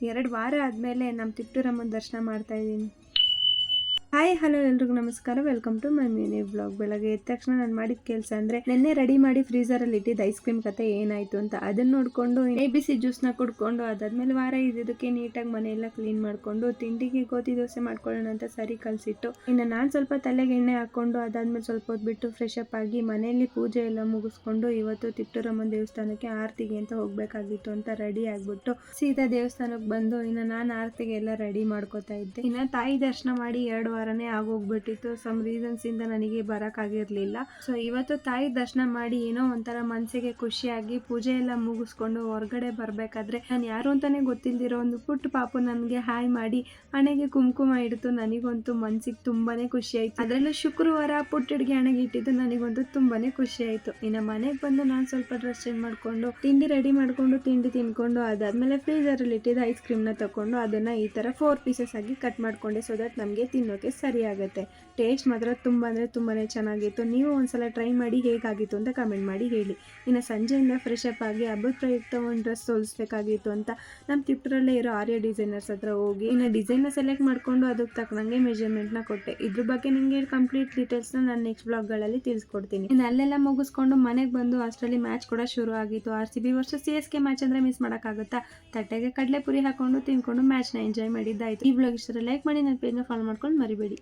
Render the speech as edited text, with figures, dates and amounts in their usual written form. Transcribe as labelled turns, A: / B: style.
A: 2 ವಾರ ಆದಮೇಲೆ ನಮ್ಮ ತಿಪ್ಟೂರಮ್ಮನ ದರ್ಶನ ಮಾಡ್ತಾ ಇದ್ದೀನಿ. ಹಾಯ್ ಹಲೋ ಎಲ್ರಿಗೂ ನಮಸ್ಕಾರ, welcome to my mini vlog. ಬೆಳಗ್ಗೆ ಎದ್ದ ತಕ್ಷಣ ನಾನು ಮಾಡಿದ ಕೆಲಸ ಅಂದರೆ ನೆನ್ನೆ ರೆಡಿ ಮಾಡಿ ಫ್ರೀಸರಲ್ಲಿ ಇಟ್ಟಿದ್ದು ಐಸ್ ಕ್ರೀಮ್ ಕತೆ ಏನಾಯಿತು ಅಂತ ಅದನ್ನು ನೋಡಿಕೊಂಡು ABC ಜ್ಯೂಸ್ನ ಕುಡ್ಕೊಂಡು ಅದಾದಮೇಲೆ ವಾರ ಇದ್ದಿದ್ದಕ್ಕೆ ನೀಟಾಗಿ ಮನೆಯೆಲ್ಲ ಕ್ಲೀನ್ ಮಾಡಿಕೊಂಡು ತಿಂಡಿಗೆ ಗೋಧಿ ದೋಸೆ ಮಾಡ್ಕೊಳ್ಳೋಣ ಅಂತ ಸರಿ ಕಲಿಸಿಟ್ಟು ಇನ್ನು ನಾನು ಸ್ವಲ್ಪ ತಲೆಗೆ ಎಣ್ಣೆ ಹಾಕ್ಕೊಂಡು ಅದಾದಮೇಲೆ ಸ್ವಲ್ಪ ಹೊತ್ತು ಬಿಟ್ಟು ಫ್ರೆಶ್ ಅಪ್ ಆಗಿ ಮನೆಯಲ್ಲಿ ಪೂಜೆ ಎಲ್ಲ ಮುಗಿಸ್ಕೊಂಡು ಇವತ್ತು ತಿಪ್ಟೂರಮ್ಮನ ದೇವಸ್ಥಾನಕ್ಕೆ ಆರತಿಗೆ ಅಂತ ಹೋಗಬೇಕಾಗಿತ್ತು ಅಂತ ರೆಡಿ ಆಗಿಬಿಟ್ಟು ಸೀದಾ ದೇವಸ್ಥಾನಕ್ಕೆ ಬಂದು ಇನ್ನು ನಾನು ಆರತಿಗೆ ಎಲ್ಲ ರೆಡಿ ಮಾಡ್ಕೋತಾ ಇದ್ದೆ. ಇನ್ನು ತಾಯಿ ದರ್ಶನ ಮಾಡಿ 2 ವಾರನೇ ಆಗೋಗ್ಬಿಟ್ಟಿತ್ತು. ಸಮ್ ರೀಸನ್ಸ್ ಇಂದ ನನಗೆ ಬರೋಕ್ಕಾಗಿರಲಿಲ್ಲ. ಸೊ ಇವತ್ತು ತಾಯಿ ದರ್ಶನ ಮಾಡಿ ಏನೋ ಒಂಥರ ಮನಸ್ಸಿಗೆ ಖುಷಿಯಾಗಿ ಪೂಜೆ ಎಲ್ಲ ಮುಗಿಸ್ಕೊಂಡು ಹೊರಗಡೆ ಬರಬೇಕಾದ್ರೆ ನಾನು ಯಾರು ಅಂತಾನೆ ಗೊತ್ತಿಲ್ದಿರೋ ಒಂದು ಪುಟ್ಟ ಪಾಪು ನನಗೆ ಹಾಯ್ ಮಾಡಿ ಹಣೆಗೆ ಕುಂಕುಮ ಇಡ್ತು. ನನಗಂತೂ ಮನ್ಸಿಗೆ ತುಂಬಾನೇ ಖುಷಿ ಆಯ್ತು. ಅದರಲ್ಲೂ ಶುಕ್ರವಾರ ಪುಟ್ಟಡಿಗೆ ಹಣೆಗೆ ಇಟ್ಟಿದ್ದು ನನಗಂತೂ ತುಂಬಾನೇ ಖುಷಿ ಆಯ್ತು. ಇನ್ನು ಮನೆಗೆ ಬಂದು ನಾನು ಸ್ವಲ್ಪ ಡ್ರೆಸ್ ಚೇಂಜ್ ಮಾಡ್ಕೊಂಡು ತಿಂಡಿ ರೆಡಿ ಮಾಡ್ಕೊಂಡು ತಿಂಡಿ ತಿನ್ಕೊಂಡು ಅದಾದ್ಮೇಲೆ ಫ್ರೀಜರಲ್ಲಿ ಇಟ್ಟಿದ್ದು ಐಸ್ ಕ್ರೀಮ್ನ ತಗೊಂಡು ಅದನ್ನ ಈ ತರ 4 ಪೀಸಸ್ ಆಗಿ ಕಟ್ ಮಾಡ್ಕೊಂಡೆ. ಸೊ ದಟ್ ನಮಗೆ ತಿನ್ನೋಕೆ ಸರಿ ಆಗುತ್ತೆ. ಟೇಸ್ಟ್ ಮಾತ್ರ ತುಂಬಾನೇ ಚೆನ್ನಾಗಿತ್ತು. ನೀವು ಒಂದ್ಸಲ ಟ್ರೈ ಮಾಡಿ ಹೇಗಾಗಿತ್ತು ಅಂತ ಕಮೆಂಟ್ ಮಾಡಿ ಹೇಳಿ. ಇನ್ನು ಸಂಜೆಯಿಂದ ಫ್ರೆಶ್ ಅಪ್ ಆಗಿ ಹಬ್ಬದ ಪ್ರಯುಕ್ತ ಒಂದು ಡ್ರೆಸ್ ಹೊಲಿಸ್ಬೇಕಾಗಿತ್ತು ಅಂತ ನಮ್ಮ ತಿಪ್ಟೂರಲ್ಲೇ ಇರೋ ಆರ್ಯ ಡಿಸೈನರ್ಸ್ ಹತ್ರ ಹೋಗಿ ಇನ್ನು ಡಿಸೈನ್ನ ಸೆಲೆಕ್ಟ್ ಮಾಡ್ಕೊಂಡು ಅದಕ್ಕೆ ತಕ್ಕನಂಗೆ ಮೆಜರ್ಮೆಂಟ್ನ ಕೊಟ್ಟೆ. ಇದ್ರ ಬಗ್ಗೆ ನಿಮಗೆ ಕಂಪ್ಲೀಟ್ ಡೀಟೇಲ್ಸ್ನ ನಾನು ನೆಕ್ಸ್ಟ್ ಬ್ಲಾಗ್ಗಳಲ್ಲಿ ತಿಳಿಸ್ಕೊಡ್ತೀನಿ. ಇನ್ನು ಅಲ್ಲೆಲ್ಲ ಮುಗಿಸ್ಕೊಂಡು ಮನೆಗೆ ಬಂದು ಅಷ್ಟರಲ್ಲಿ ಮ್ಯಾಚ್ ಕೂಡ ಶುರು ಆಗಿತ್ತು. RCB ವರ್ಸಸ್ CSK ಮ್ಯಾಚ್ ಅಂದರೆ ಮಿಸ್ ಮಾಡೋಕ್ಕಾಗುತ್ತಾ? ತಟ್ಟೆಗೆ ಕಡಲೆ ಪುರಿ ಹಾಕೊಂಡು ತಿನ್ಕೊಂಡು ಮ್ಯಾಚ್ನ ಎಂಜಾಯ್ ಮಾಡಿದ್ದಾಯಿತು. ಈ ಬ್ಲಾಗ್ ಇಷ್ಟ ಲೈಕ್ ಮಾಡಿ, ನನ್ನ ಪೇಜ್ನ ಫಾಲೋ ಮಾಡ್ಕೊಂಡು ಮರಿಬೇಡಿ.